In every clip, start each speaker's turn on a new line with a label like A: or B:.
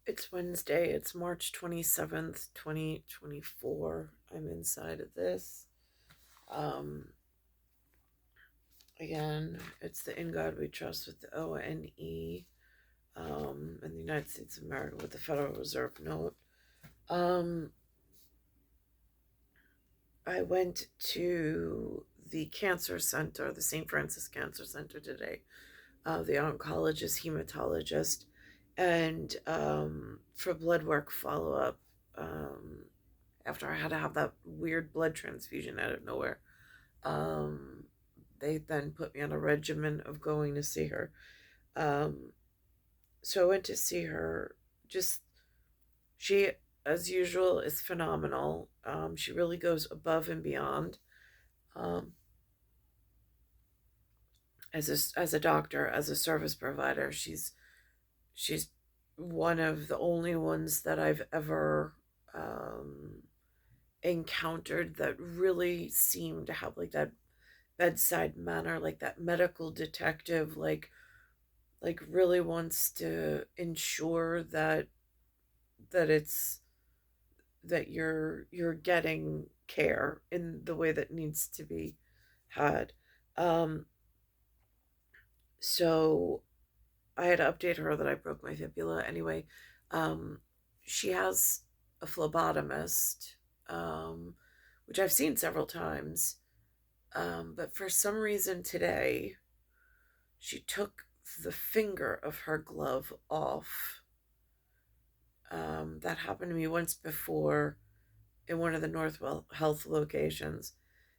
A: It's Wednesday. It's March 27th, 2024. I'm inside of this. Um, Again, it's the In God We Trust with the ONE, in the United States of America with the Federal Reserve note. Um, I went to the cancer center, the St. Francis Cancer Center today, the oncologist, hematologist, and for blood work follow up. Um, After I had to have that weird blood transfusion out of nowhere. Um, they then put me on a regimen of going to see her. Um, so I went to see her. Just, she, as usual, is phenomenal. She really goes above and beyond. Um, as a doctor, as a service provider, she's one of the only ones that I've ever encountered that really seemed to have like that bedside manner, like that medical detective, like really wants to ensure that that you're getting care in the way that needs to be had. Um, so I had to update her that I broke my fibula. Anyway, um, she has a phlebotomist, um, which I've seen several times. But for some reason today, she took the finger of her glove off. That happened to me once before in one of the Northwell Health locations.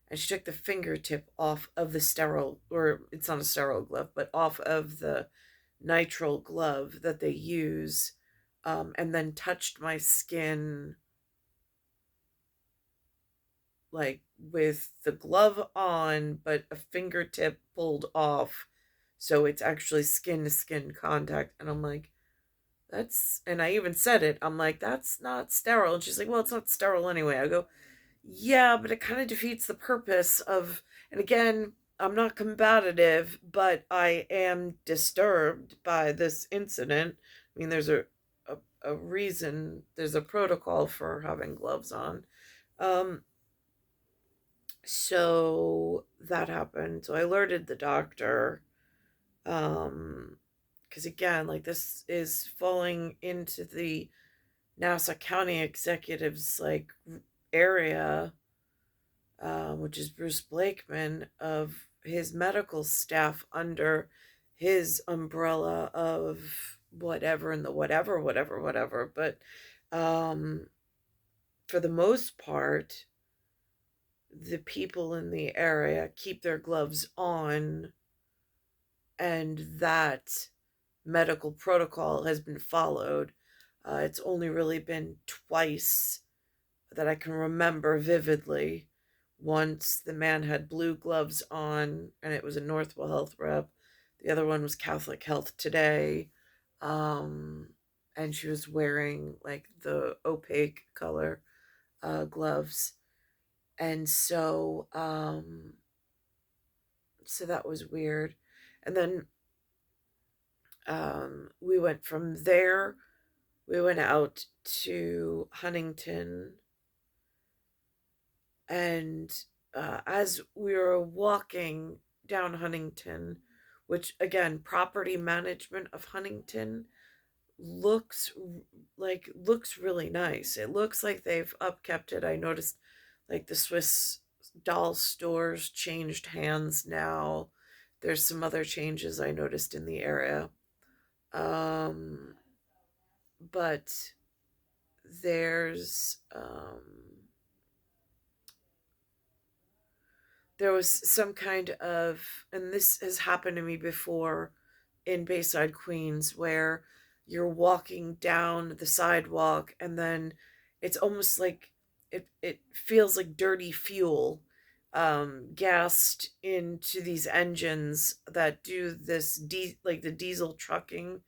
A: And she took the fingertip off of the sterile, or it's not a sterile glove, but off of the nitrile glove that they use, and then touched my skin like with the glove on, but a fingertip pulled off. So it's actually skin to skin contact. And I'm like, and I even said it, I'm like, that's not sterile. And she's like, well, it's not sterile anyway. I go, yeah, but it kind of defeats the purpose of, and again, I'm not combative, but I am disturbed by this incident. I mean, there's a reason, there's a protocol for having gloves on. Um, so that happened. So I alerted the doctor. Um, because again, like this is falling into the Nassau County executives like area, which is Bruce Blakeman, of his medical staff under his umbrella of whatever and the whatever. But um, for the most part, the people in the area keep their gloves on, and that medical protocol has been followed. It's only really been twice that I can remember vividly. Once the man had blue gloves on, and it was a Northwell Health rep. The other one was Catholic Health Today. Um, and she was wearing like the opaque color gloves. And so that was weird. And then we went from there, we went out to Huntington, and as we were walking down Huntington, which again, property management of Huntington looks looks really nice. It looks like they've upkept it. I noticed like the Swiss doll stores changed hands now. There's some other changes I noticed in the area. Um, but there's there was some kind of, and this has happened to me before in Bayside, Queens, where you're walking down the sidewalk and then it's almost like it feels like dirty fuel gassed into these engines that do this like the diesel trucking,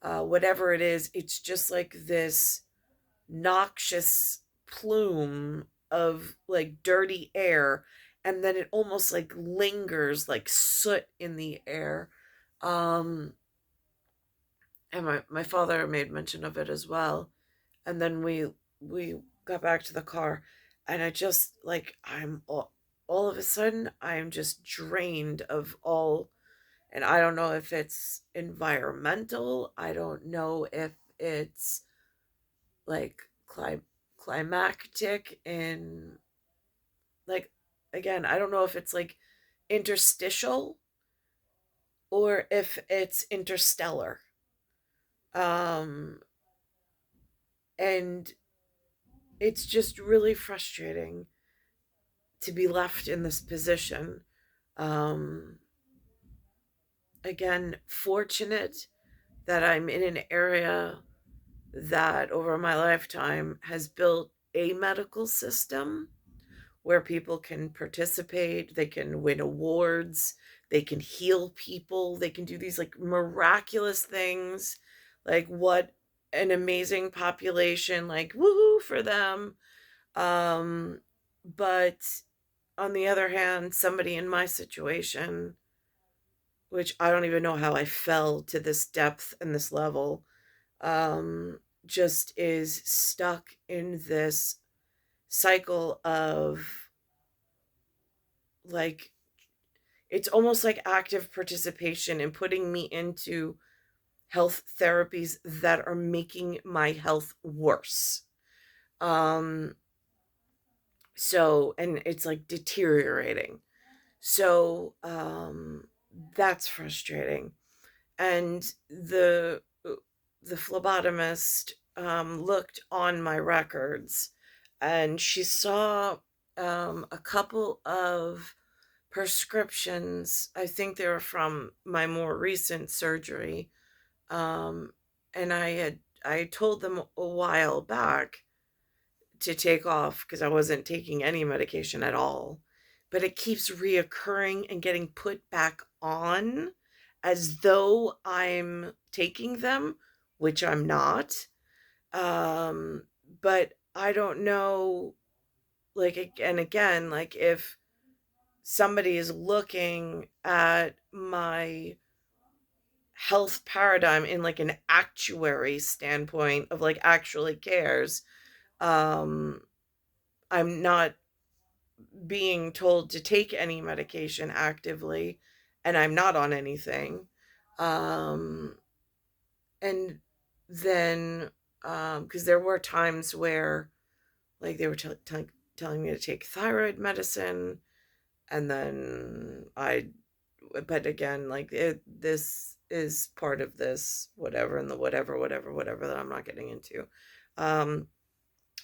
A: whatever it is. It's just like this noxious plume of like dirty air, and then it almost like lingers like soot in the air. um and my father made mention of it as well. And then we got back to the car, and I just like all of a sudden I'm just drained of all, and I don't know if it's environmental. I don't know if it's like climactic in, like, again, I don't know if it's like interstitial or if it's interstellar. Um and it's just really frustrating to be left in this position. Um Again, fortunate that I'm in an area that over my lifetime has built a medical system where people can participate, they can win awards, they can heal people, they can do these like miraculous things. Like, what an amazing population, like, woohoo for them. But on the other hand, somebody in my situation, which I don't even know how I fell to this depth and this level, um, just is stuck in this cycle of, like, it's almost like active participation in putting me into health therapies that are making my health worse. Um, and it's like deteriorating. So, that's frustrating. And the phlebotomist looked on my records, and she saw a couple of prescriptions. I think they were from my more recent surgery. Um, and I told them a while back to take off because I wasn't taking any medication at all. But it keeps reoccurring and getting put back on as though I'm taking them, which I'm not. Um, but I don't know, like, and again, like, if somebody is looking at my health paradigm in like an actuary standpoint of like actually cares, um I'm not being told to take any medication actively, and I'm not on anything. um and then because there were times where, like, they were telling me to take thyroid medicine, and then I but again, like, this is part of this whatever, and the whatever that I'm not getting into. um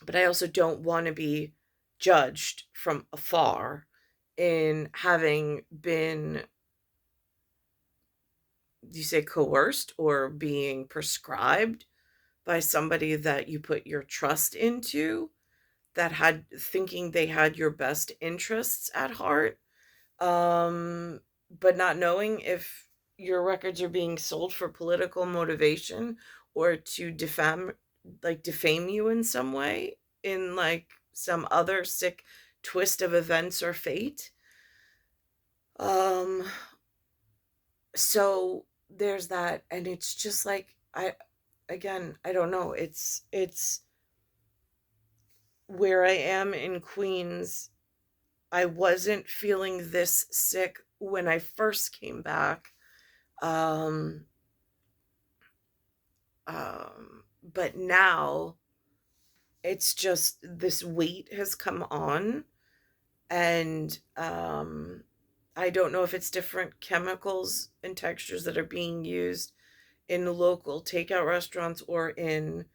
A: but I also don't want to be judged from afar in having been, you say, coerced or being prescribed by somebody that you put your trust into, that had thinking they had your best interests at heart, um, but not knowing if your records are being sold for political motivation or to defame you in some way, in like some other sick twist of events or fate. Um, so there's that, and it's just like, I don't know. It's where I am in Queens. I wasn't feeling this sick when I first came back. Um, but now it's just this weight has come on, and I don't know if it's different chemicals and textures that are being used in local takeout restaurants or in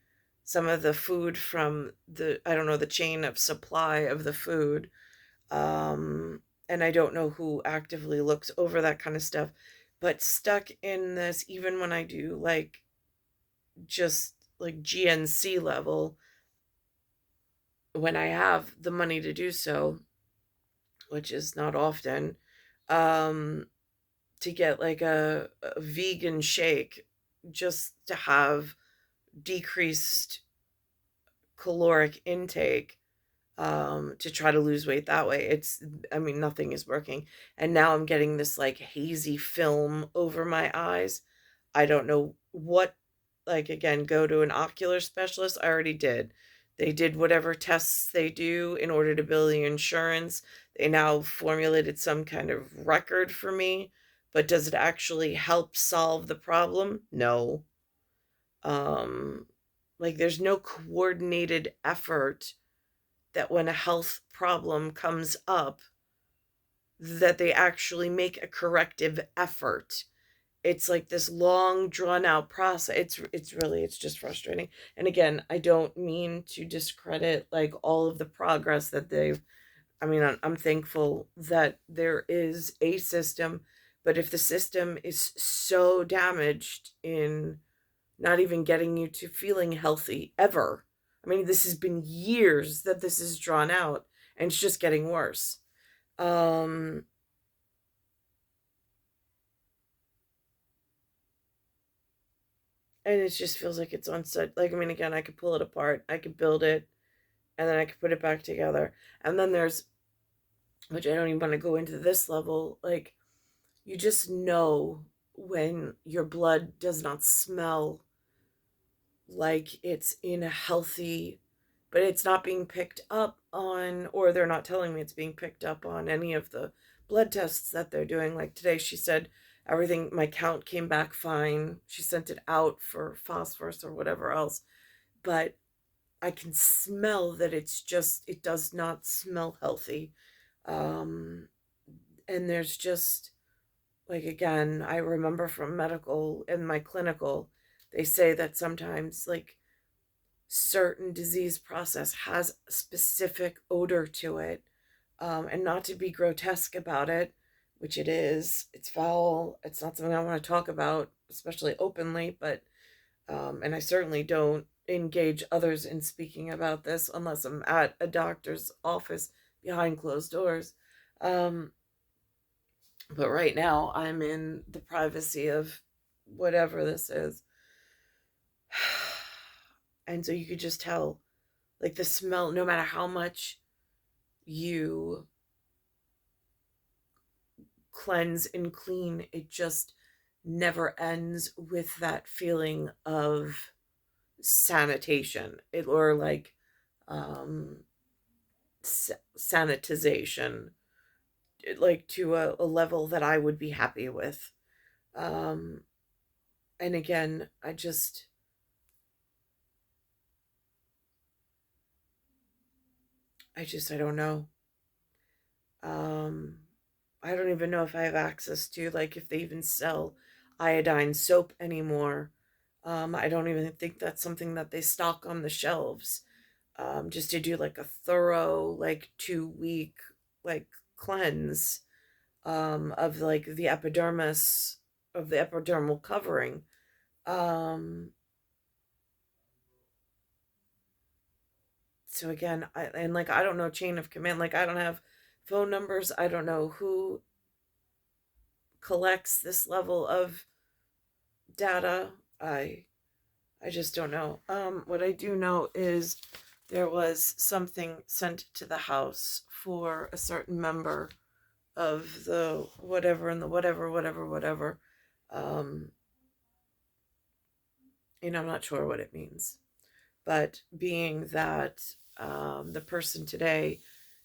A: some of the food from the, I don't know, the chain of supply of the food. And I don't know who actively looks over that kind of stuff, but stuck in this, even when I do like just like GNC level, when I have the money to do so, which is not often, um, to get like a vegan shake just to have decreased caloric intake, to try to lose weight that way. It's, I mean, nothing is working. And now I'm getting this like hazy film over my eyes. I don't know what. like, again, go to an ocular specialist. I already did. They did whatever tests they do in order to bill the insurance. They now formulated some kind of record for me, but does it actually help solve the problem? No. Um, like, there's no coordinated effort that when a health problem comes up, that they actually make a corrective effort. It's like this long drawn out process. It's really, it's just frustrating. And again, I don't mean to discredit like all of the progress that they've, I mean, I'm thankful that there is a system, but if the system is so damaged in not even getting you to feeling healthy ever, I mean, this has been years that this is drawn out, and it's just getting worse. um and it just feels like it's on such, like, I mean, again, I could pull it apart, I could build it, and then I could put it back together. And then there's, which I don't even want to go into this level, like, you just know when your blood does not smell like it's in a healthy, but it's not being picked up on, or they're not telling me it's being picked up on any of the blood tests that they're doing. Like today, she said everything, my count came back fine. She sent it out for phosphorus or whatever else, but I can smell that it's just, it does not smell healthy. Um, and there's just, like, again, I remember from medical and my clinical, they say that sometimes, like, certain disease process has a specific odor to it. And not to be grotesque about it, which it is, it's foul, it's not something I want to talk about, especially openly, but, and I certainly don't engage others in speaking about this unless I'm at a doctor's office behind closed doors. Um, but right now, I'm in the privacy of whatever this is. And so you could just tell, like, the smell, no matter how much you cleanse and clean, it just never ends with that feeling of sanitation, it, or like, um sanitization, like to a level that I would be happy with. um and again, I don't know. um I don't even know if I have access to, like, if they even sell iodine soap anymore. I don't even think that's something that they stock on the shelves. Just to do like a thorough, like 2 week, like, cleanse, of like the epidermis, of the epidermal covering. Um, so again, and like, I don't know chain of command. Like, I don't have phone numbers. I don't know who collects this level of data. I just don't know. What I do know is there was something sent to the house for a certain member of the whatever and the whatever. Um, I'm not sure what it means. But being that, the person today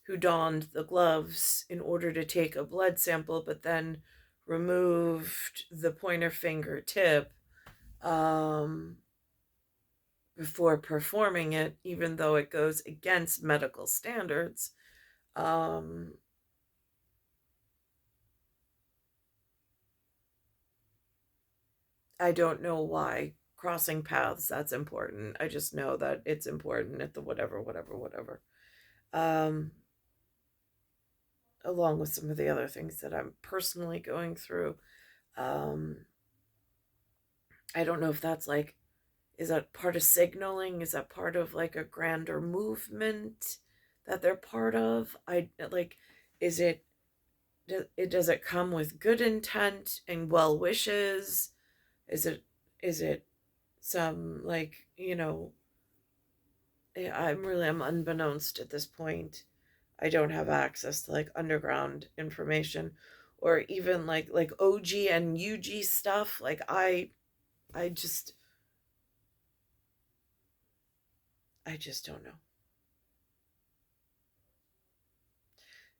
A: who donned the gloves in order to take a blood sample, but then removed the pointer finger tip, um, before performing it, even though it goes against medical standards. Um, I don't know why crossing paths that's important. I just know that it's important at the whatever. Um, Along with some of the other things that I'm personally going through. Um, I don't know if that's like, is that part of signaling? Is that part of like a grander movement that they're part of? I like, is it, does it come with good intent and well wishes? Is it some, like, I'm unbeknownst at this point. I don't have access to like underground information, or even like OG and UG stuff. Like, I just, I just don't know.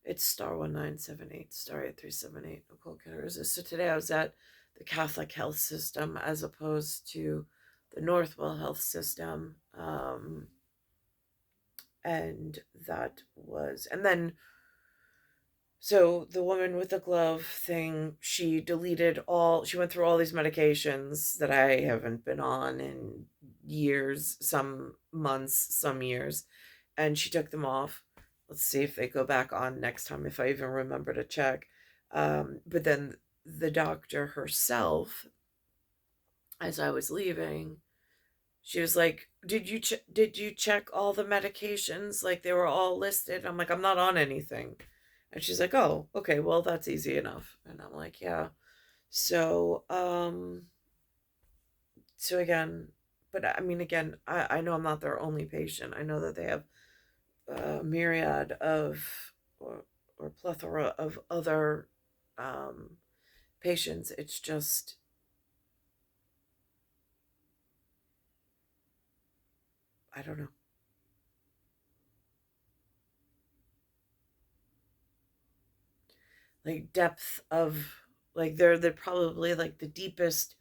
A: It's star 1978, star 8378, Nicole Cattaruzza. So today I was at the Catholic health system as opposed to the Northwell health system. And that was, and then, so the woman with the glove thing, she went through all these medications that I haven't been on in years, some months, some years, and she took them off. Let's see if they go back on next time, if I even remember to check. But then the doctor herself, as I was leaving, she was like, did you check all the medications? Like they were all listed. I'm like, I'm not on anything. And she's like, "Oh, okay, well that's easy enough." And I'm like, "Yeah." So, so again, but I mean, again, I know I'm not their only patient. I know that they have a myriad of, or plethora of other um, patients. It's just, I don't know. Like depth of, like they're probably like the deepest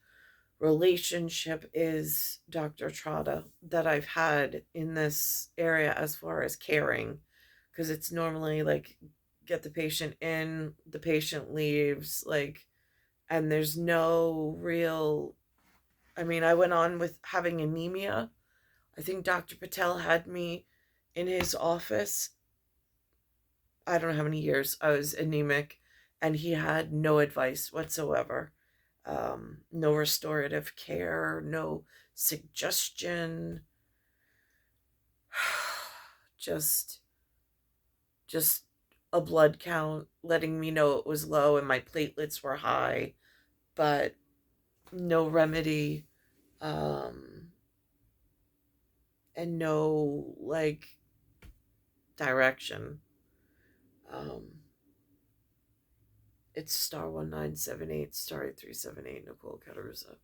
A: relationship is Dr. Trotta that I've had in this area as far as caring, because it's normally like get the patient in, the patient leaves, like, and there's no real, I mean, I went on with having anemia. I think Dr. Patel had me in his office. I don't know how many years I was anemic, and he had no advice whatsoever. No restorative care, no suggestion, just just a blood count letting me know it was low and my platelets were high, but no remedy, um, and no like direction. Um, it's star 1978, star 8378, Nicole Cattaruzza.